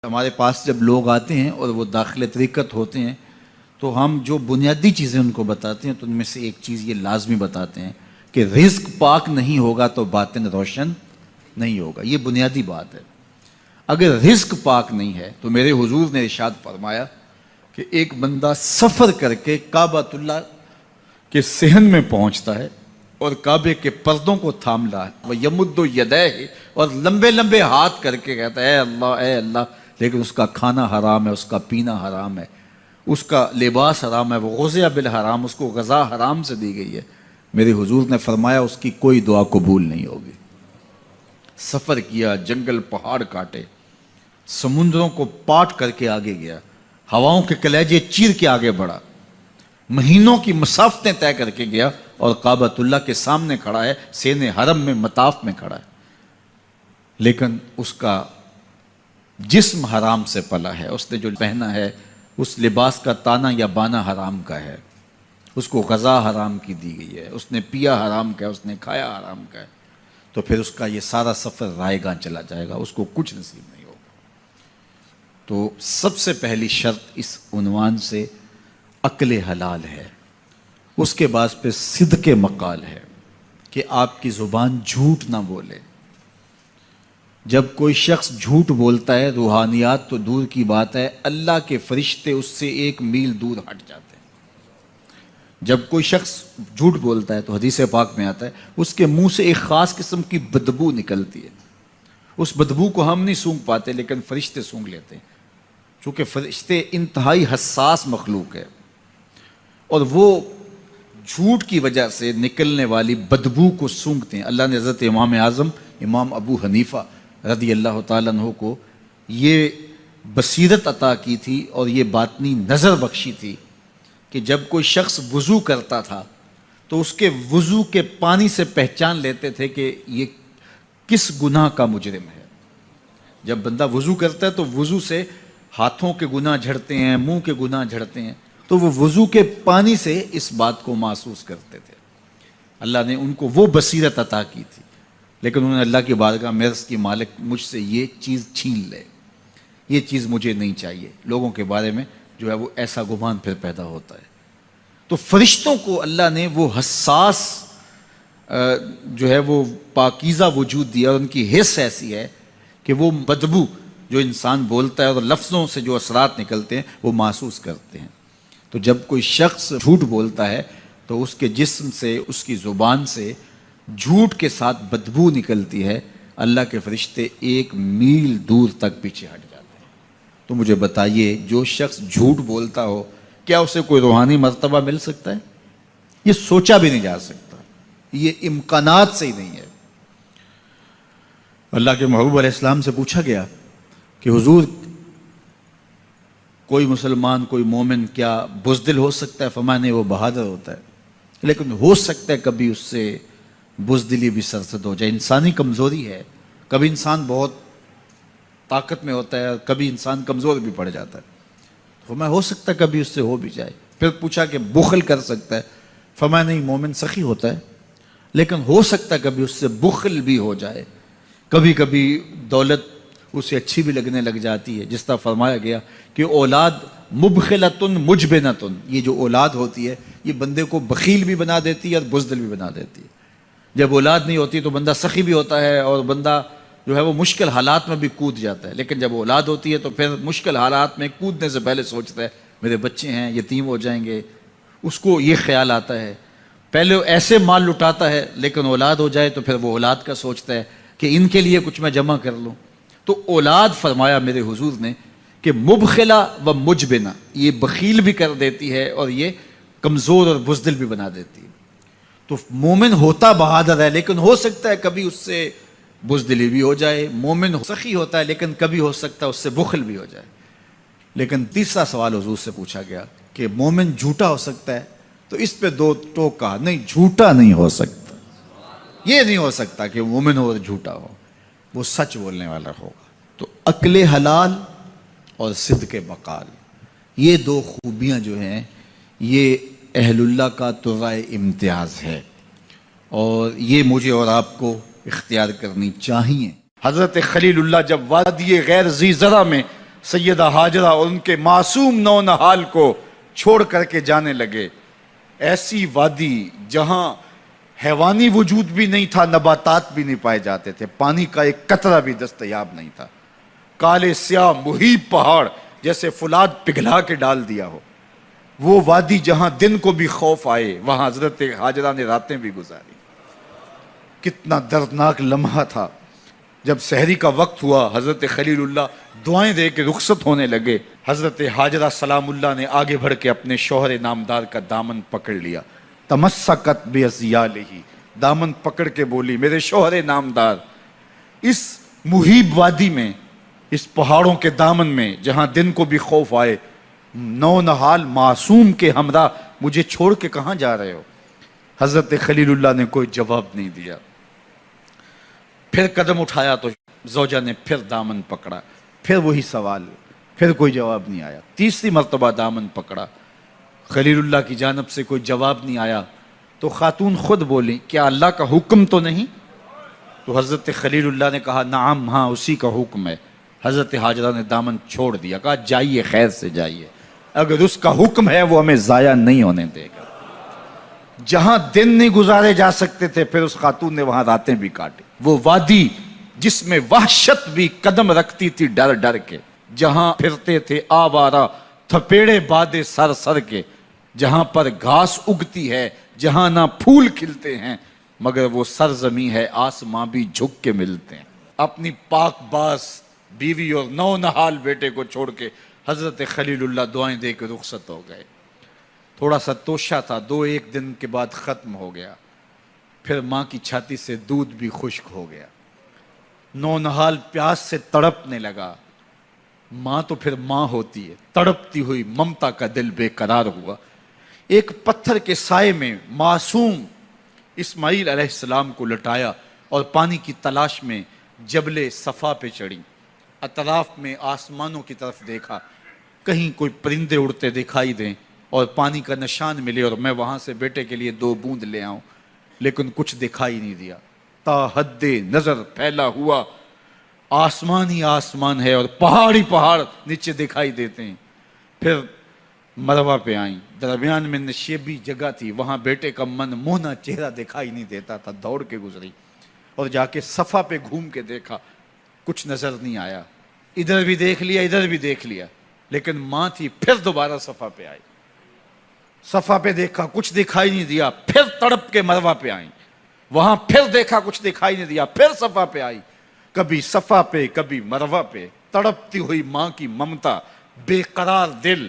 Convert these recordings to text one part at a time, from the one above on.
ہمارے پاس جب لوگ آتے ہیں اور وہ داخل طریقت ہوتے ہیں تو ہم جو بنیادی چیزیں ان کو بتاتے ہیں تو ان میں سے ایک چیز یہ لازمی بتاتے ہیں کہ رزق پاک نہیں ہوگا تو باطن روشن نہیں ہوگا. یہ بنیادی بات ہے. اگر رزق پاک نہیں ہے تو میرے حضور نے ارشاد فرمایا کہ ایک بندہ سفر کر کے کعبۃ اللہ کے صحن میں پہنچتا ہے اور کعبے کے پردوں کو تھام رہا ہے وہ یمد یدیہ اور لمبے لمبے ہاتھ کر کے کہتا ہے اے اللہ, لیکن اس کا کھانا حرام ہے, اس کا پینا حرام ہے, اس کا لباس حرام ہے, وہ غزیہ بالحرام, اس کو غذا حرام سے دی گئی ہے. میرے حضور نے فرمایا اس کی کوئی دعا قبول نہیں ہوگی. سفر کیا, جنگل پہاڑ کاٹے, سمندروں کو پاٹ کر کے آگے گیا, ہواؤں کے کلیجے چیر کے آگے بڑھا, مہینوں کی مسافتیں طے کر کے گیا اور کعبۃ اللہ کے سامنے کھڑا ہے, سین حرم میں مطاف میں کھڑا ہے, لیکن اس کا جسم حرام سے پلا ہے. اس نے جو پہنا ہے اس لباس کا تانا یا بانا حرام کا ہے, اس کو غذا حرام کی دی گئی ہے, اس نے پیا حرام کا ہے, اس نے کھایا حرام کا ہے, تو پھر اس کا یہ سارا سفر رائے گاں چلا جائے گا, اس کو کچھ نصیب نہیں ہوگا. تو سب سے پہلی شرط اس عنوان سے عقل حلال ہے. اس کے بعد پہ صدق مقال ہے کہ آپ کی زبان جھوٹ نہ بولے. جب کوئی شخص جھوٹ بولتا ہے روحانیات تو دور کی بات ہے, اللہ کے فرشتے اس سے 1 میل دور ہٹ جاتے ہیں. جب کوئی شخص جھوٹ بولتا ہے تو حدیث پاک میں آتا ہے اس کے منہ سے ایک خاص قسم کی بدبو نکلتی ہے. اس بدبو کو ہم نہیں سونگھ پاتے لیکن فرشتے سونگھ لیتے ہیں, چونکہ فرشتے انتہائی حساس مخلوق ہے اور وہ جھوٹ کی وجہ سے نکلنے والی بدبو کو سونگھتے ہیں. اللہ نے حضرت امام اعظم امام ابو حنیفہ رضی اللہ تعالیٰ عنہ کو یہ بصیرت عطا کی تھی اور یہ باطنی نظر بخشی تھی کہ جب کوئی شخص وضو کرتا تھا تو اس کے وضو کے پانی سے پہچان لیتے تھے کہ یہ کس گناہ کا مجرم ہے. جب بندہ وضو کرتا ہے تو وضو سے ہاتھوں کے گناہ جھڑتے ہیں, منہ کے گناہ جھڑتے ہیں, تو وہ وضو کے پانی سے اس بات کو محسوس کرتے تھے. اللہ نے ان کو وہ بصیرت عطا کی تھی, لیکن انہوں نے اللہ کی بارگاہ میں عرض کی مالک مجھ سے یہ چیز چھین لے, یہ چیز مجھے نہیں چاہیے. لوگوں کے بارے میں جو ہے وہ ایسا گمان پھر پیدا ہوتا ہے. تو فرشتوں کو اللہ نے وہ حساس جو ہے وہ پاکیزہ وجود دیا, اور ان کی حس ایسی ہے کہ وہ بدبو جو انسان بولتا ہے اور لفظوں سے جو اثرات نکلتے ہیں وہ محسوس کرتے ہیں. تو جب کوئی شخص جھوٹ بولتا ہے تو اس کے جسم سے, اس کی زبان سے جھوٹ کے ساتھ بدبو نکلتی ہے. اللہ کے فرشتے 1 میل دور تک پیچھے ہٹ جاتے ہیں. تو مجھے بتائیے جو شخص جھوٹ بولتا ہو کیا اسے کوئی روحانی مرتبہ مل سکتا ہے؟ یہ سوچا بھی نہیں جا سکتا, یہ امکانات سے ہی نہیں ہے. اللہ کے محبوب علیہ السلام سے پوچھا گیا کہ حضور کوئی مسلمان کوئی مومن کیا بزدل ہو سکتا ہے؟ فرمایا نہیں, وہ بہادر ہوتا ہے, لیکن ہو سکتا ہے کبھی اس سے بزدلی بھی سرزد ہو جائے. انسانی کمزوری ہے, کبھی انسان بہت طاقت میں ہوتا ہے اور کبھی انسان کمزور بھی پڑ جاتا ہے. فرمایا ہو سکتا ہے کبھی اس سے ہو بھی جائے. پھر پوچھا کہ بخل کر سکتا ہے؟ فرمایا نہیں, مومن سخی ہوتا ہے لیکن ہو سکتا ہے کبھی اس سے بخل بھی ہو جائے. کبھی کبھی دولت اسے اچھی بھی لگنے لگ جاتی ہے, جس طرح فرمایا گیا کہ اولاد مبخلتن مجبنتن, یہ جو اولاد ہوتی ہے یہ بندے کو بخیل بھی بنا دیتی ہے اور بزدل بھی بنا دیتی ہے. جب اولاد نہیں ہوتی تو بندہ سخی بھی ہوتا ہے اور بندہ جو ہے وہ مشکل حالات میں بھی کود جاتا ہے, لیکن جب اولاد ہوتی ہے تو پھر مشکل حالات میں کودنے سے پہلے سوچتا ہے میرے بچے ہیں یتیم ہو جائیں گے. اس کو یہ خیال آتا ہے, پہلے ایسے مال لٹاتا ہے لیکن اولاد ہو جائے تو پھر وہ اولاد کا سوچتا ہے کہ ان کے لیے کچھ میں جمع کر لوں. تو اولاد فرمایا میرے حضور نے کہ مبخلہ و مجبنہ, یہ بخیل بھی کر دیتی ہے اور یہ کمزور اور بزدل بھی بنا دیتی ہے. تو مومن ہوتا بہادر ہے لیکن ہو سکتا ہے کبھی اس سے بزدلی بھی ہو جائے. مومن سخی ہوتا ہے لیکن کبھی ہو سکتا ہے اس سے بخل بھی ہو جائے. لیکن تیسرا سوال حضور سے پوچھا گیا کہ مومن جھوٹا ہو سکتا ہے؟ تو اس پہ 2 ٹوک کہا, نہیں جھوٹا نہیں ہو سکتا. یہ نہیں ہو سکتا کہ مومن ہو اور جھوٹا ہو, وہ سچ بولنے والا ہوگا. تو عقل حلال اور صدق مقال, یہ 2 خوبیاں جو ہیں یہ اہل اللہ کا طرائے امتیاز ہے, اور یہ مجھے اور آپ کو اختیار کرنی چاہیے. حضرت خلیل اللہ جب وادی غیر ذی زرع میں سیدہ ہاجرہ اور ان کے معصوم نونہال کو چھوڑ کر کے جانے لگے. ایسی وادی جہاں حیوانی وجود بھی نہیں تھا، نباتات بھی نہیں پائے جاتے تھے، پانی کا ایک قطرہ بھی دستیاب نہیں تھا. کالے سیاہ محیط پہاڑ جیسے فولاد پگھلا کے ڈال دیا ہو. وہ وادی جہاں دن کو بھی خوف آئے، وہاں حضرت ہاجرہ نے راتیں بھی گزاری. کتنا دردناک لمحہ تھا. جب سحری کا وقت ہوا، حضرت خلیل اللہ دعائیں دے کے رخصت ہونے لگے. حضرت ہاجرہ سلام اللہ نے آگے بڑھ کے اپنے شوہر نامدار کا دامن پکڑ لیا. تمسکت بِأَزْيَالِهِ، دامن پکڑ کے بولی، میرے شوہر نامدار، اس محیب وادی میں، اس پہاڑوں کے دامن میں جہاں دن کو بھی خوف آئے، نونہال معصوم کے ہمراہ مجھے چھوڑ کے کہاں جا رہے ہو؟ حضرت خلیل اللہ نے کوئی جواب نہیں دیا. پھر قدم اٹھایا تو زوجہ نے پھر دامن پکڑا، پھر وہی سوال، پھر کوئی جواب نہیں آیا. تیسری مرتبہ دامن پکڑا، خلیل اللہ کی جانب سے کوئی جواب نہیں آیا. تو خاتون خود بولی، کیا اللہ کا حکم تو نہیں؟ تو حضرت خلیل اللہ نے کہا، نعم، ہاں اسی کا حکم ہے. حضرت ہاجرہ نے دامن چھوڑ دیا، کہا جائیے، خیر سے جائیے، اگر اس کا حکم ہے وہ ہمیں ضائع نہیں ہونے دے گا. جہاں دن نہیں گزارے جا سکتے تھے، پھر اس خاتون نے وہاں راتیں بھی کاٹی. وہ وادی جس میں وحشت بھی قدم رکھتی تھی ڈر ڈر کے، جہاں پھرتے تھے آوارہ تھپیڑے بادے سر سر کے، جہاں پر گھاس اگتی ہے، جہاں نہ پھول کھلتے ہیں، مگر وہ سرزمین ہے آسماں بھی جھک کے ملتے ہیں. اپنی پاک باز بیوی اور نونہال بیٹے کو چھوڑ کے حضرت خلیل اللہ دعائیں دے کے رخصت ہو گئے. تھوڑا سا توشہ تھا، 2-1 دن کے بعد ختم ہو گیا. پھر ماں کی چھاتی سے دودھ بھی خشک ہو گیا. نونہال پیاس سے تڑپنے لگا. ماں تو پھر ماں ہوتی ہے، تڑپتی ہوئی ممتا کا دل بے قرار ہوا. ایک پتھر کے سائے میں معصوم اسماعیل علیہ السلام کو لٹایا اور پانی کی تلاش میں جبل صفا پہ چڑھی. اطراف میں آسمانوں کی طرف دیکھا، کہیں کوئی پرندے اڑتے دکھائی دیں اور پانی کا نشان ملے اور میں وہاں سے بیٹے کے لیے 2 بوند لے آؤں، لیکن کچھ دکھائی نہیں دیا. تا حد نظر پھیلا ہوا آسمان ہی آسمان ہے اور پہاڑ ہی پہاڑ نیچے دکھائی دیتے ہیں. پھر مروہ پہ آئیں، درمیان میں نشیبی جگہ تھی، وہاں بیٹے کا من موہنا چہرہ دکھائی نہیں دیتا تھا. دوڑ کے گزری اور جا کے صفا پہ گھوم کے دیکھا، کچھ نظر نہیں آیا. ادھر بھی دیکھ لیا، ادھر بھی دیکھ لیا، لیکن ماں تھی. پھر دوبارہ صفا پہ آئی، صفا پہ دیکھا، کچھ دکھائی نہیں دیا. پھر تڑپ کے مروہ پہ آئیں، وہاں پھر دیکھا، کچھ دکھائی نہیں دیا. پھر صفا پہ آئی، کبھی صفا پہ کبھی مروہ پہ. تڑپتی ہوئی ماں کی ممتا، بے قرار دل.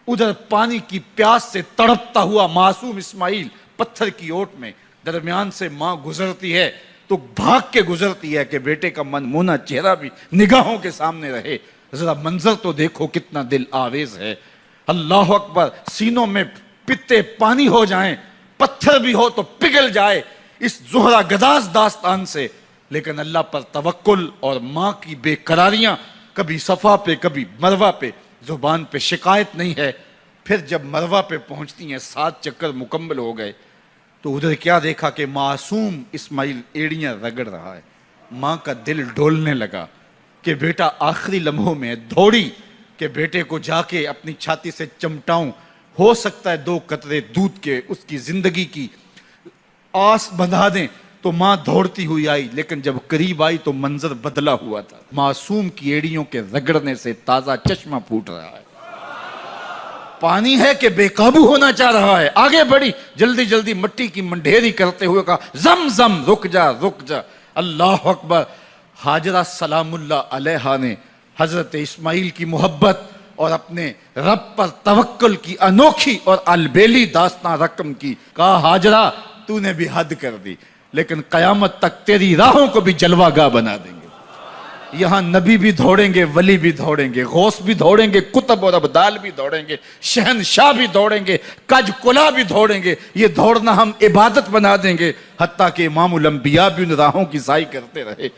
ادھر پانی کی پیاس سے تڑپتا ہوا معصوم اسماعیل پتھر کی اوٹ میں. درمیان سے ماں گزرتی ہے تو بھاگ کے گزرتی ہے کہ بیٹے کا من مونا چہرہ بھی نگاہوں کے سامنے رہے. ذرا منظر تو دیکھو کتنا دل آویز ہے. اللہ اکبر، سینوں میں پتے پانی ہو جائیں، پتھر بھی ہو تو پگھل جائے اس زہرہ گداز داستان سے. لیکن اللہ پر توکل اور ماں کی بے قراریاں، کبھی صفا پہ کبھی مروہ پہ، زبان پہ شکایت نہیں ہے. پھر جب مروہ پہ پہنچتی ہیں، 7 چکر مکمل ہو گئے، تو ادھر کیا دیکھا کہ معصوم اسماعیل ایڑیاں رگڑ رہا ہے. ماں کا دل ڈولنے لگا کہ بیٹا آخری لمحوں میں دوڑی کہ بیٹے کو جا کے اپنی چھاتی سے چمٹاؤں، ہو سکتا ہے 2 قطرے دودھ کے اس کی زندگی کی آس بندھا دیں. تو ماں دوڑتی ہوئی آئی، لیکن جب قریب آئی تو منظر بدلا ہوا تھا. معصوم کی ایڑیوں کے رگڑنے سے تازہ چشمہ پھوٹ رہا ہے. پانی ہے کہ بے قابو ہونا چاہ رہا ہے. آگے بڑھی، جلدی جلدی مٹی کی منڈھیری کرتے ہوئے کہا، زم زم، رک جا رک جا. اللہ اکبر. ہاجرہ سلام اللہ علیہا نے حضرت اسماعیل کی محبت اور اپنے رب پر توکل کی انوکھی اور البیلی داستان رقم کی. کہا، ہاجرہ تو نے بھی حد کر دی، لیکن قیامت تک تیری راہوں کو بھی جلوہ گاہ بنا دیں گے. یہاں نبی بھی دوڑیں گے، ولی بھی دوڑیں گے، غوث بھی دوڑیں گے، کتب اور ابدال بھی دوڑیں گے، شہنشاہ بھی دوڑیں گے، کج کلا بھی دوڑیں گے. یہ دوڑنا ہم عبادت بنا دیں گے، حتیٰ کہ امام الانبیاء بھی ان راہوں کی سائی کرتے رہے.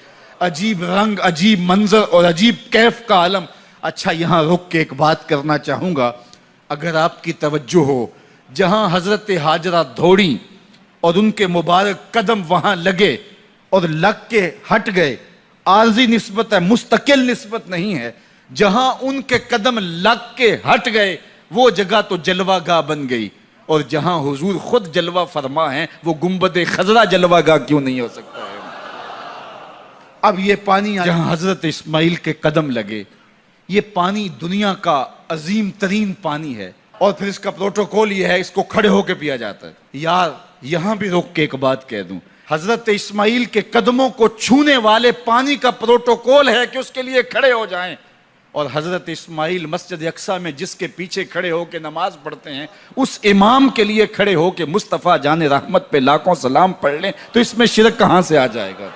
عجیب رنگ، عجیب منظر اور عجیب کیف کا عالم. اچھا، یہاں رک کے ایک بات کرنا چاہوں گا، اگر آپ کی توجہ ہو. جہاں حضرت ہاجرہ دوڑیں اور ان کے مبارک قدم وہاں لگے اور لگ کے ہٹ گئے، عارضی نسبت ہے، مستقل نسبت نہیں ہے. جہاں ان کے قدم لگ کے ہٹ گئے وہ جگہ تو جلوہ گاہ بن گئی، اور جہاں حضور خود جلوہ فرما ہیں وہ گنبد خضرا جلوہ گاہ کیوں نہیں ہو سکتا ہے؟ اب یہ پانی جہاں حضرت اسماعیل کے قدم لگے، یہ پانی دنیا کا عظیم ترین پانی ہے، اور پھر اس کا پروٹوکول یہ ہے، اس کو کھڑے ہو کے پیا جاتا ہے۔ یار یہاں بھی روک کے ایک بات کہہ دوں، حضرت اسماعیل کے قدموں کو چھونے والے پانی کا پروٹوکول ہے کہ اس کے لیے کھڑے ہو جائیں، اور حضرت اسماعیل مسجد اقصیٰ میں جس کے پیچھے کھڑے ہو کے نماز پڑھتے ہیں، اس امام کے لیے کھڑے ہو کے مصطفیٰ جان رحمت پہ لاکھوں سلام پڑھ لیں تو اس میں شرک کہاں سے آ جائے گا؟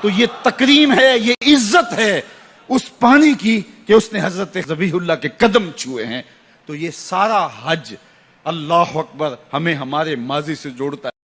تو یہ تکریم ہے، یہ عزت ہے اس پانی کی کہ اس نے حضرت ذبیح اللہ کے قدم چھوئے ہیں۔ تو یہ سارا حج، اللہ اکبر، ہمیں ہمارے ماضی سے جوڑتا ہے۔